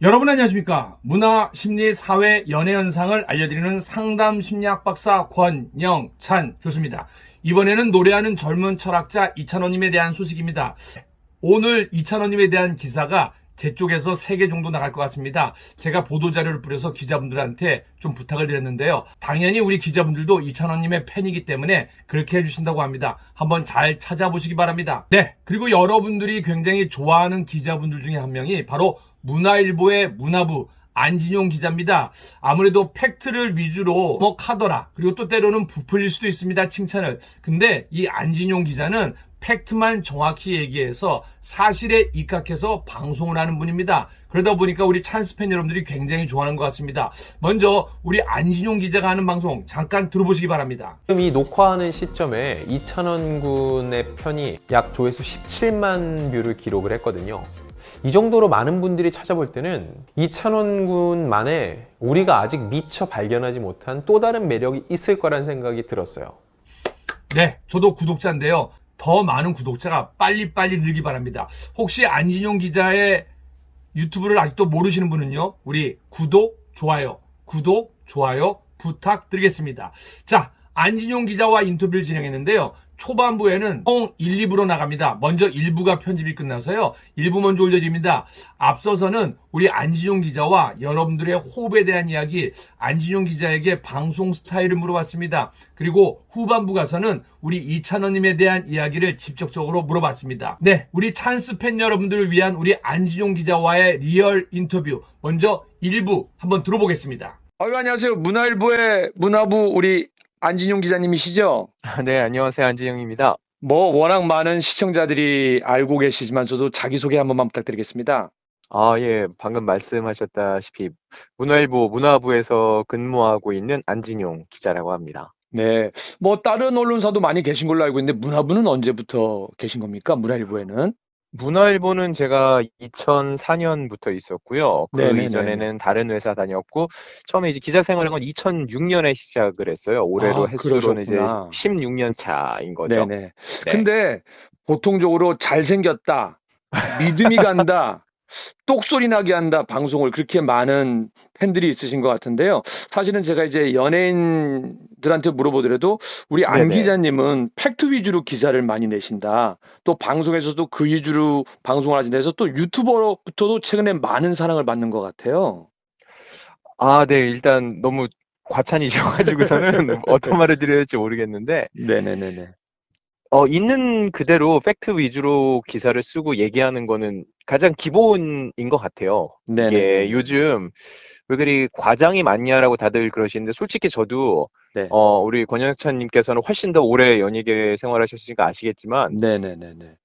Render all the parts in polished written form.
여러분 안녕하십니까? 문화, 심리, 사회, 연애 현상을 알려드리는 상담 심리학 박사 권영찬 교수입니다. 이번에는 노래하는 젊은 철학자 이찬원님에 대한 소식입니다. 오늘 이찬원님에 대한 기사가 제 쪽에서 3개 정도 나갈 것 같습니다. 제가 보도자료를 뿌려서 기자분들한테 좀 부탁을 드렸는데요. 당연히 우리 기자분들도 이찬원님의 팬이기 때문에 그렇게 해주신다고 합니다. 한번 잘 찾아보시기 바랍니다. 네, 그리고 여러분들이 굉장히 좋아하는 기자분들 중에 한 명이 바로 문화일보의 문화부 안진용 기자입니다. 아무래도 팩트를 위주로 하더라. 그리고 또 때로는 부풀릴 수도 있습니다. 칭찬을. 근데 이 안진용 기자는 팩트만 정확히 얘기해서 사실에 입각해서 방송을 하는 분입니다. 그러다 보니까 우리 찬스팬 여러분들이 굉장히 좋아하는 것 같습니다. 먼저 우리 안진용 기자가 하는 방송 잠깐 들어보시기 바랍니다. 지금 이 녹화하는 시점에 이찬원 군의 편이 약 조회수 17만 뷰를 기록을 했거든요. 이 정도로 많은 분들이 찾아볼 때는 이찬원 군만의 우리가 아직 미처 발견하지 못한 또 다른 매력이 있을 거란 생각이 들었어요. 네, 저도 구독자인데요. 더 많은 구독자가 빨리빨리 늘기 바랍니다. 혹시 안진용 기자의 유튜브를 아직도 모르시는 분은요, 우리 구독, 좋아요 부탁드리겠습니다. 자, 안진용 기자와 인터뷰를 진행했는데요. 초반부에는 총 1, 2부로 나갑니다. 먼저 1부가 편집이 끝나서요. 1부 먼저 올려집니다. 앞서서는 우리 안진용 기자와 여러분들의 호흡에 대한 이야기, 안진용 기자에게 방송 스타일을 물어봤습니다. 그리고 후반부 가서는 우리 이찬원님에 대한 이야기를 직접적으로 물어봤습니다. 네, 우리 찬스 팬 여러분들을 위한 우리 안진용 기자와의 리얼 인터뷰, 먼저 1부 한번 들어보겠습니다. 안녕하세요. 문화일보의 문화부 우리 안진용 기자님이시죠? 네, 안녕하세요. 안진영입니다. 워낙 많은 시청자들이 알고 계시지만 자기소개 한 번만 부탁드리겠습니다. 예, 방금 말씀하셨다시피 문화일보 문화부에서 근무하고 있는 안진용 기자라고 합니다. 네. 다른 언론사도 많이 계신 걸로 알고 있는데, 문화부는 언제부터 계신 겁니까? 문화일보에는? 문화일보는 제가 2004년부터 있었고요. 그 네네네네. 이전에는 다른 회사 다녔고, 처음에 이제 기자 생활한 건 2006년에 시작을 했어요. 올해로 횟수로는 이제 그러셨구나. 16년 차인 거죠. 네네. 네. 근데 보통적으로 잘생겼다, 믿음이 간다, 똑소리 나게 한다 방송을 그렇게 많은 팬들이 있으신 것 같은데요. 사실은 제가 이제 연예인들한테 물어보더라도 우리 안 네네. 기자님은 팩트 위주로 기사를 많이 내신다. 또 방송에서도 그 위주로 방송을 하신다 해서 또 유튜버로부터도 최근에 많은 사랑을 받는 것 같아요. 네. 일단 너무 과찬이셔가지고서는 어떤 말을 드려야 할지 모르겠는데, 네네네네. 있는 그대로 팩트 위주로 기사를 쓰고 얘기하는 거는 가장 기본인 것 같아요. 이게 네네네네. 요즘 왜 그리 과장이 많냐라고 다들 그러시는데, 솔직히 저도 네. 우리 권영찬님께서는 훨씬 더 오래 연예계 생활하셨으니까 아시겠지만, 네네네네.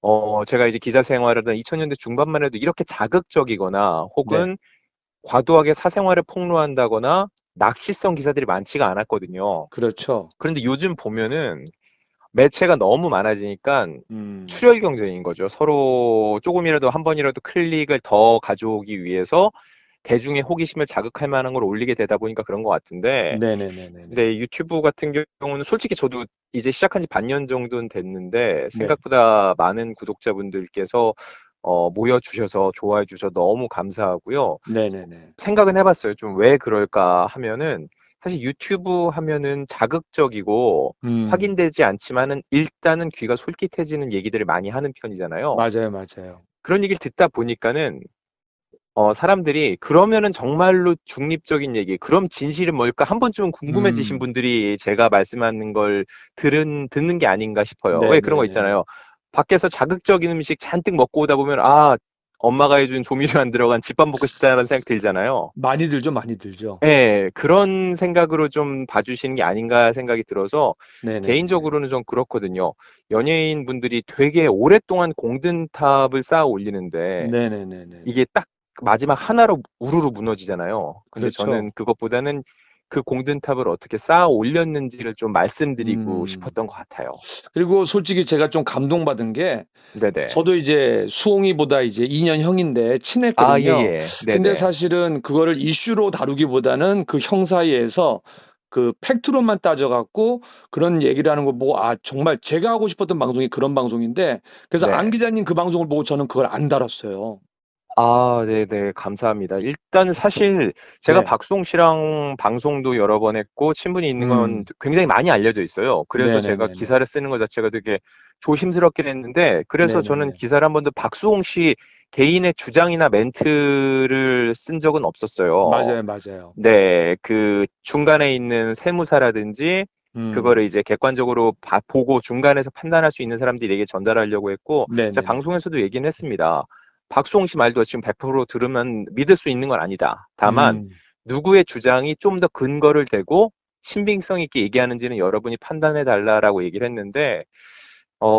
제가 이제 기자 생활하던 2000년대 중반만 해도 이렇게 자극적이거나 네. 혹은 과도하게 사생활을 폭로한다거나 낚시성 기사들이 많지가 않았거든요. 그렇죠. 그런데 요즘 보면은 매체가 너무 많아지니까 음. 출혈 경쟁인 거죠. 서로 조금이라도 한 번이라도 클릭을 더 가져오기 위해서 대중의 호기심을 자극할 만한 걸 올리게 되다 보니까 그런 것 같은데, 네네네네네. 근데 유튜브 같은 경우는 솔직히 저도 이제 시작한 지 반년 정도는 됐는데 네. 생각보다 많은 구독자분들께서 모여주셔서 좋아해 주셔서 너무 감사하고요. 네네네. 생각은 해봤어요. 좀 왜 그럴까 하면은, 사실 유튜브 하면은 자극적이고 음. 확인되지 않지만은 일단은 귀가 솔깃해지는 얘기들을 많이 하는 편이잖아요. 맞아요, 맞아요. 그런 얘기를 듣다 보니까는 사람들이 그러면은 정말로 중립적인 얘기, 그럼 진실은 뭘까? 한 번쯤은 궁금해지신 음. 분들이 제가 말씀하는 걸 듣는 게 아닌가 싶어요. 왜 그런 거 네네네네. 있잖아요. 밖에서 자극적인 음식 잔뜩 먹고 오다 보면, 엄마가 해준 조미료 안 들어간 집밥 먹고 싶다는 생각 들잖아요. 많이 들죠, 많이 들죠. 예, 그런 생각으로 좀 봐주시는 게 아닌가 생각이 들어서, 네네네네. 개인적으로는 좀 그렇거든요. 연예인 분들이 되게 오랫동안 공든탑을 쌓아 올리는데, 네네네네네. 이게 딱 마지막 하나로 우르르 무너지잖아요. 근데 그렇죠. 저는 그것보다는 그 공든탑을 어떻게 쌓아 올렸는지를 좀 말씀드리고 음. 싶었던 것 같아요. 그리고 솔직히 제가 좀 감동받은 게, 네네. 저도 이제 수홍이보다 이제 2년 형인데 친했거든요. 예예. 근데 네네. 사실은 그거를 이슈로 다루기보다는 그 형 사이에서 그 팩트로만 따져 갖고 그런 얘기를 하는 거 보고, 정말 제가 하고 싶었던 방송이 그런 방송인데, 그래서 안 네. 기자님 그 방송을 보고 저는 그걸 안 달았어요. 네네. 감사합니다. 일단 사실 제가 네. 박수홍 씨랑 방송도 여러 번 했고 친분이 있는 건 굉장히 많이 알려져 있어요. 그래서 제가 네네네네. 기사를 쓰는 것 자체가 되게 조심스럽긴 했는데, 그래서 저는 네네네. 기사를 한 번도 박수홍 씨 개인의 주장이나 멘트를 쓴 적은 없었어요. 맞아요, 맞아요. 네, 그 중간에 있는 세무사라든지 그거를 음. 이제 객관적으로 보고 중간에서 판단할 수 있는 사람들에게 전달하려고 했고, 제가 네네네. 방송에서도 얘기는 했습니다. 박수홍 씨 말도 지금 100% 들으면 믿을 수 있는 건 아니다. 다만 음. 누구의 주장이 좀 더 근거를 대고 신빙성 있게 얘기하는지는 여러분이 판단해 달라라고 얘기를 했는데,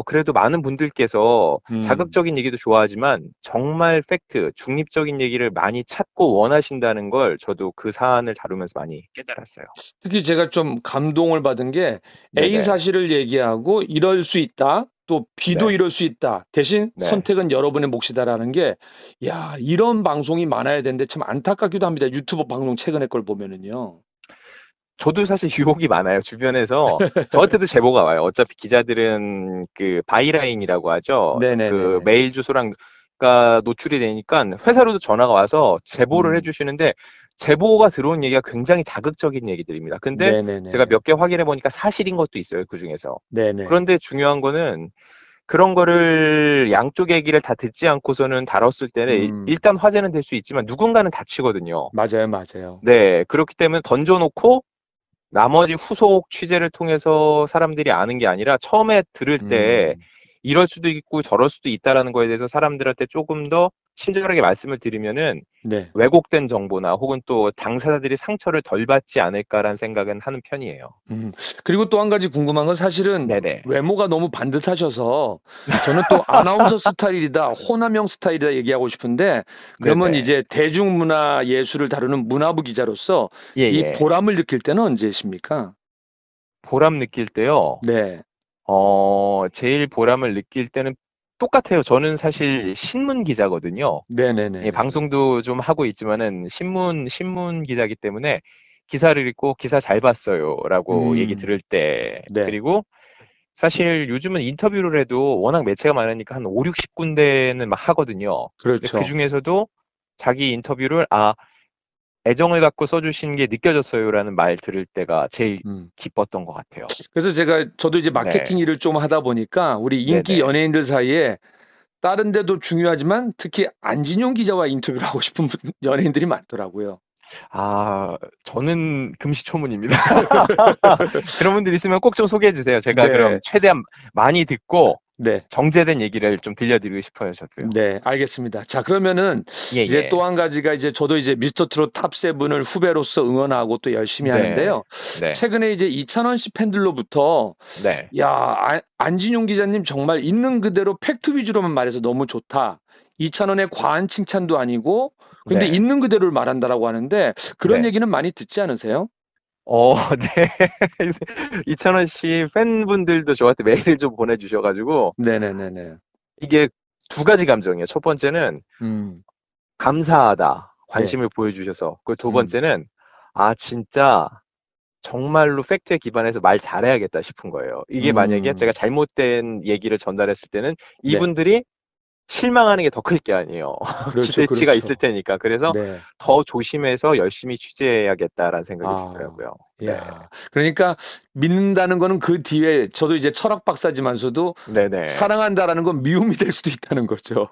그래도 많은 분들께서 음. 자극적인 얘기도 좋아하지만 정말 팩트, 중립적인 얘기를 많이 찾고 원하신다는 걸 저도 그 사안을 다루면서 많이 깨달았어요. 특히 제가 좀 감동을 받은 게 A 네네. 사실을 얘기하고 이럴 수 있다. 또 B도 네. 이럴 수 있다. 대신 네. 선택은 여러분의 몫이다라는 게, 야, 이런 방송이 많아야 되는데 참 안타깝기도 합니다. 유튜브 방송 최근의 걸 보면은요. 저도 사실 유혹이 많아요. 주변에서 저한테도 제보가 와요. 어차피 기자들은 그 바이라인이라고 하죠. 그 네네네네. 메일 주소랑 가 노출이 되니까 회사로도 전화가 와서 제보를 음. 해주시는데, 제보가 들어온 얘기가 굉장히 자극적인 얘기들입니다. 근데 제가 네네네네. 몇 개 확인해 보니까 사실인 것도 있어요, 그 중에서. 네네. 그런데 중요한 거는 그런 거를 양쪽 얘기를 다 듣지 않고서는 다뤘을 때는 음. 일단 화제는 될 수 있지만 누군가는 다치거든요. 맞아요, 맞아요. 네, 그렇기 때문에 던져놓고 나머지 후속 취재를 통해서 사람들이 아는 게 아니라 처음에 들을 때 음. 이럴 수도 있고 저럴 수도 있다라는 거에 대해서 사람들한테 조금 더 친절하게 말씀을 드리면은 네. 왜곡된 정보나 혹은 또 당사자들이 상처를 덜 받지 않을까라는 생각은 하는 편이에요. 음. 그리고 또 한 가지 궁금한 건 사실은 네네. 외모가 너무 반듯하셔서 저는 또 아나운서 스타일이다, 호남형 스타일이다 얘기하고 싶은데, 그러면 네네. 이제 대중문화 예술을 다루는 문화부 기자로서 이 예예. 보람을 느낄 때는 언제십니까? 보람 느낄 때요. 네. 제일 보람을 느낄 때는 똑같아요. 저는 사실 신문 기자거든요. 예, 네네네네네. 방송도 좀 하고 있지만은 신문 기자이기 때문에 기사를 읽고 기사 잘 봤어요라고 얘기 음. 들을 때, 네. 그리고 사실 요즘은 인터뷰를 해도 워낙 매체가 많으니까 한 5, 60군데는 막 하거든요. 근데 그 그렇죠. 중에서도 자기 인터뷰를 애정을 갖고 써주신 게 느껴졌어요라는 말 들을 때가 제일 음. 기뻤던 것 같아요. 그래서 저도 이제 네, 마케팅 일을 좀 하다 보니까 우리 인기 네네. 연예인들 사이에 다른 데도 중요하지만 특히 안진용 기자와 인터뷰를 하고 싶은 연예인들이 많더라고요. 저는 금시초문입니다. 그런 분들 있으면 꼭 좀 소개해 주세요. 제가 그럼 네. 최대한 많이 듣고 네. 정제된 얘기를 좀 들려드리고 싶어요, 저도요. 네, 알겠습니다. 자, 그러면은 예, 이제 예. 또 한 가지가, 이제 저도 이제 미스터 트롯 탑7을 후배로서 응원하고 또 열심히 네, 하는데요. 네, 최근에 이제 이찬원 씨 팬들로부터, 네, 야, 안진용 기자님 정말 있는 그대로 팩트 위주로만 말해서 너무 좋다. 이찬원의 과한 칭찬도 아니고, 그런데 네, 있는 그대로를 말한다라고 하는데, 그런 네. 얘기는 많이 듣지 않으세요? 네. 이찬원 씨 팬분들도 저한테 메일을 좀 보내주셔가지고, 네네네네. 이게 두 가지 감정이에요. 첫 번째는 음. 감사하다. 네. 관심을 보여주셔서. 그 두 음. 번째는, 진짜 정말로 팩트에 기반해서 말 잘해야겠다 싶은 거예요. 이게 만약에 제가 음. 잘못된 얘기를 전달했을 때는 네. 이분들이 실망하는 게 더 클 게 아니에요. 그렇죠, 기대치가 있을 그렇죠. 테니까. 그래서 네. 더 조심해서 열심히 취재해야겠다라는 생각이 아, 들더라고요. 네. 야, 그러니까 믿는다는 거는 그 뒤에, 저도 이제 철학 박사지만서도 네네. 사랑한다라는 건 미움이 될 수도 있다는 거죠.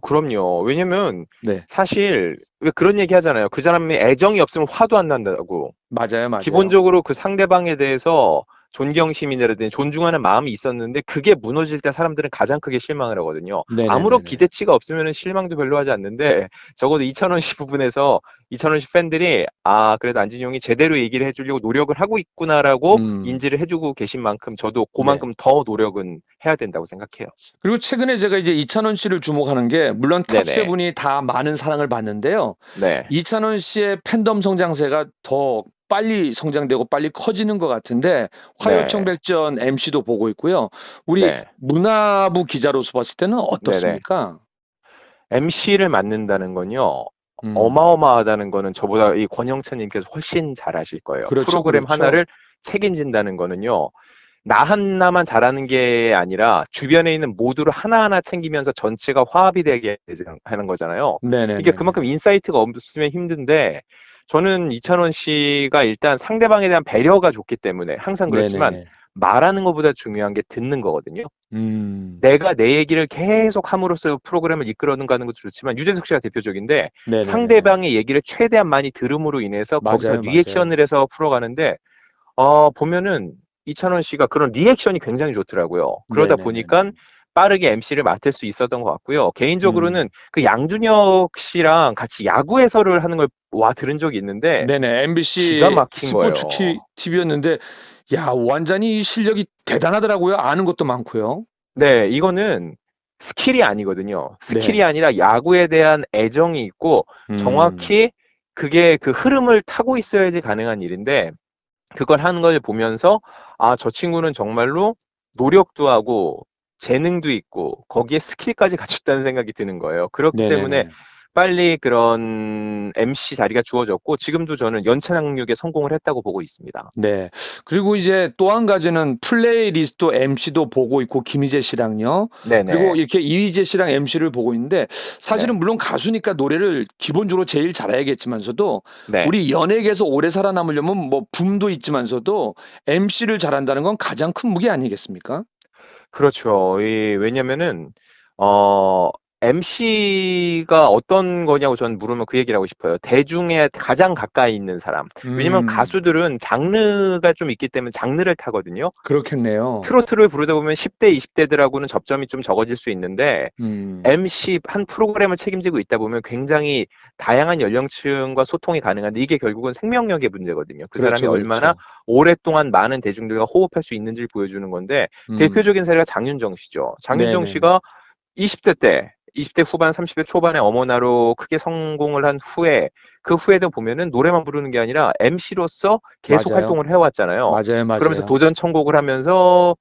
그럼요. 왜냐면 네, 사실 왜 그런 얘기 하잖아요. 그 사람이 애정이 없으면 화도 안 난다고. 맞아요, 맞아요. 기본적으로 그 상대방에 대해서 존경심이라든지 존중하는 마음이 있었는데 그게 무너질 때 사람들은 가장 크게 실망을 하거든요. 아무런 네네네네. 기대치가 없으면 실망도 별로 하지 않는데, 적어도 이찬원 씨 부분에서 이찬원 씨 팬들이 그래도 안진용이 제대로 얘기를 해주려고 노력을 하고 있구나라고 음, 인지를 해주고 계신 만큼 저도 네. 그만큼 더 노력은 해야 된다고 생각해요. 그리고 최근에 제가 이제 이찬원 씨를 주목하는 게, 물론 네네. 탑세븐이 다 많은 사랑을 받는데요. 네. 이찬원 씨의 팬덤 성장세가 더 빨리 성장되고 빨리 커지는 것 같은데, 네. 화요청백전 MC도 보고 있고요. 우리 네. 문화부 기자로서 봤을 때는 네네. 어떻습니까? MC를 맡는다는 건요, 음. 어마어마하다는 거는 저보다 이 권영찬님께서 훨씬 잘 아실 거예요. 그렇죠, 프로그램 그렇죠. 하나를 책임진다는 거는요, 나 하나만 잘하는 게 아니라 주변에 있는 모두를 하나하나 챙기면서 전체가 화합이 되게 하는 거잖아요. 네네네. 이게 그만큼 인사이트가 없으면 힘든데 저는 이찬원 씨가 일단 상대방에 대한 배려가 좋기 때문에 항상 그렇지만 네네네. 말하는 것보다 중요한 게 듣는 거거든요. 음. 내가 내 얘기를 계속 함으로써 프로그램을 이끌어가는 것도 좋지만 유재석 씨가 대표적인데 네네네. 상대방의 얘기를 최대한 많이 들음으로 인해서 거기서 맞아요, 리액션을 해서 풀어가는데 보면은 이찬원 씨가 그런 리액션이 굉장히 좋더라고요. 그러다 네네네네. 보니까 빠르게 MC를 맡을 수 있었던 것 같고요. 개인적으로는 그 양준혁 씨랑 같이 야구 해설을 하는 걸 들은 적이 있는데 네네. MBC 기가 막힌 스포츠 거예요. TV였는데, 야, 완전히 실력이 대단하더라고요. 아는 것도 많고요. 네, 이거는 스킬이 아니거든요. 스킬이 네. 아니라 야구에 대한 애정이 있고 정확히 그게 그 흐름을 타고 있어야지 가능한 일인데 그걸 하는 걸 보면서 저 친구는 정말로 노력도 하고 재능도 있고 거기에 스킬까지 갖췄다는 생각이 드는 거예요. 그렇기 때문에 네네네. 빨리 그런 MC 자리가 주어졌고 지금도 저는 연차장육에 성공을 했다고 보고 있습니다. 네. 그리고 이제 또 한 가지는 플레이리스트 MC도 보고 있고, 김희재 씨랑요. 그리고 네네. 이렇게 이휘재 씨랑 MC를 보고 있는데, 네. 사실은 물론 가수니까 노래를 기본적으로 제일 잘해야겠지만서도, 네. 우리 연예계에서 오래 살아남으려면 뭐 붐도 있지만서도 MC를 잘한다는 건 가장 큰 무기 아니겠습니까? 그렇죠. 왜냐면은, MC가 어떤 거냐고 저는 물으면 그 얘기를 하고 싶어요. 대중에 가장 가까이 있는 사람. 왜냐면 가수들은 장르가 좀 있기 때문에 장르를 타거든요. 그렇겠네요. 트로트를 부르다 보면 10대, 20대들하고는 접점이 좀 적어질 수 있는데, 음. MC 한 프로그램을 책임지고 있다 보면 굉장히 다양한 연령층과 소통이 가능한데 이게 결국은 생명력의 문제거든요. 그 그렇죠, 사람이 얼마나 그렇죠. 오랫동안 많은 대중들과 호흡할 수 있는지를 보여주는 건데 대표적인 사례가 장윤정 씨죠. 장윤정 네네네. 씨가 20대 때, 20대 후반, 30대 초반에 어머나로 크게 성공을 한 후에 그 후에도 보면은 노래만 부르는 게 아니라 MC로서 계속 맞아요. 활동을 해왔잖아요. 맞아요, 그러면서 맞아요. 도전 천곡을 하면서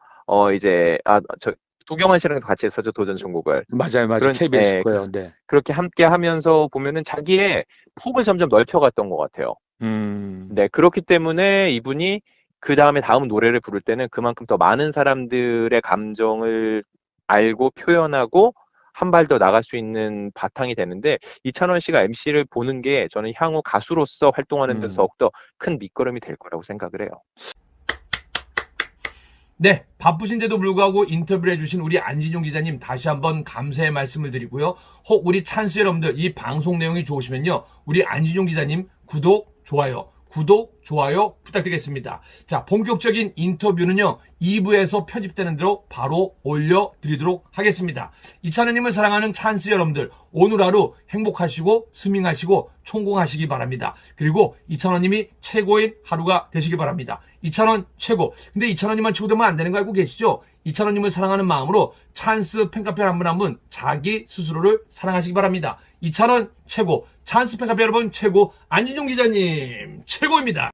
이제 도경환 씨랑 같이 했었죠, 도전 천곡을. 맞아요, 맞아요. 그런 KBS 거요. 네. 그렇게 함께 하면서 보면은 자기의 폭을 점점 넓혀갔던 것 같아요. 음. 네, 그렇기 때문에 이분이 그다음에 다음 노래를 부를 때는 그만큼 더 많은 사람들의 감정을 알고 표현하고 한 발 더 나갈 수 있는 바탕이 되는데 이찬원 씨가 MC를 보는 게 저는 향후 가수로서 활동하는 데 더욱더 큰 밑거름이 될 거라고 생각을 해요. 네, 바쁘신데도 불구하고 인터뷰를 해주신 우리 안진용 기자님 다시 한번 감사의 말씀을 드리고요. 혹 우리 찬스 여러분들 이 방송 내용이 좋으시면요. 우리 안진용 기자님 구독, 좋아요 부탁드리겠습니다. 자, 본격적인 인터뷰는요. 2부에서 편집되는 대로 바로 올려드리도록 하겠습니다. 이찬원님을 사랑하는 찬스 여러분들 오늘 하루 행복하시고 스밍하시고 성공하시기 바랍니다. 그리고 이찬원님이 최고인 하루가 되시기 바랍니다. 이찬원 최고. 근데 이찬원님만 최고 되면 안 되는 거 알고 계시죠? 이찬원님을 사랑하는 마음으로 찬스 팬카페 한 분 한 분 자기 스스로를 사랑하시기 바랍니다. 이찬원 최고, 찬스 팬카페 여러분 최고, 안진용 기자님 최고입니다.